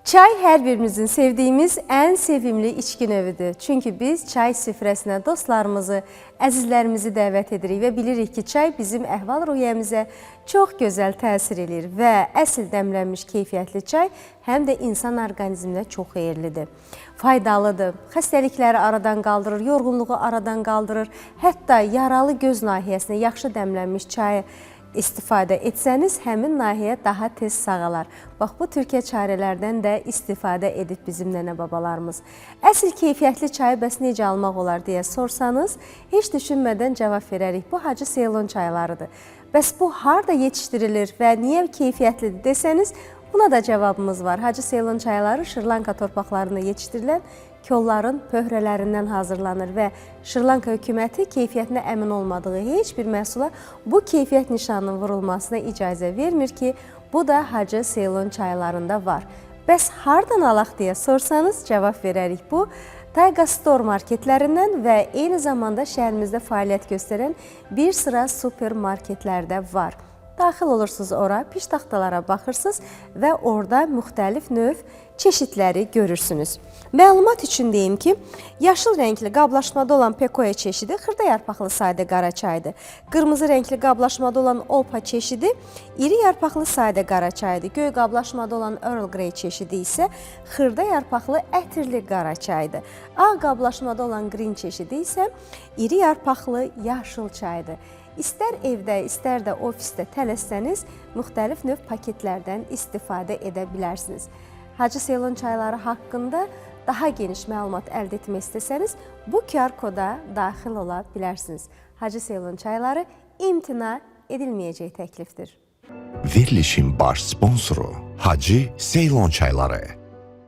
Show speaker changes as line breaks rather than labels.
Çay hər birimizin sevdiyimiz ən sevimli içki növüdür. Çünki biz çay süfrəsinə dostlarımızı, əzizlərimizi dəvət edirik və bilirik ki, çay bizim əhval-ruhiyyəmizə çox gözəl təsir edir və əsl dəmlənmiş keyfiyyətli çay həm də insan orqanizminə çox xeyirlidir. Faydalıdır, xəstəlikləri aradan qaldırır, yorğunluğu aradan qaldırır, hətta yaralı göz nahiyəsinə yaxşı dəmlənmiş çayı istifadə etsəniz, həmin nahiyyə daha tez sağalar. Bax, bu türkə çarələrdən də istifadə edib bizim nənə-babalarımız. Əsl keyfiyyətli çayı bəs necə almaq olar deyə sorsanız, heç düşünmədən cavab verərik. Bu Hacı Seylon çaylarıdır. Bəs bu harada yetişdirilir və niyə keyfiyyətlidir desəniz, buna da cavabımız var. Hacı Seylon çayları Şri-Lanka torpaqlarında yetişdirilən kolların pöhrələrindən hazırlanır və Şri-Lanka hökuməti keyfiyyətinə əmin olmadığı heç bir məhsula bu keyfiyyət nişanının vurulmasına icazə vermir ki, bu da Hacı Seylon çaylarında var. Bəs hardan alaq deyə sorsanız cavab verərik. Bu, Tayqa Store marketlərindən və eyni zamanda şəhərimizdə fəaliyyət göstərən bir sıra supermarketlərdə var. Daxil olursunuz ora, piş taxtalara baxırsınız və orada müxtəlif növ çeşidləri görürsünüz. Məlumat üçün deyim ki, yaşıl rəngli qablaşmada olan Pekoya çeşidi xırda yarpaqlı sadə qara çaydır. Qırmızı rəngli qablaşmada olan Olpa çeşidi iri yarpaqlı sadə qara çaydır. Göy qablaşmada olan Earl Grey çeşidi isə xırda yarpaqlı ətirli qara çaydır. Ağ qablaşmada olan Green çeşidi isə iri yarpaqlı yaşıl çaydır. İstər evdə, istər də ofisdə tələssəniz, müxtəlif növ paketlərdən istifadə edə bilərsiniz. Hacı Seylon çayları haqqında daha geniş məlumat əldə etmək istəsəniz, bu QR koda daxil ola bilərsiniz. Hacı Seylon çayları imtina edilməyəcək təklifdir.
Verilişin baş sponsoru Hacı Seylon çayları.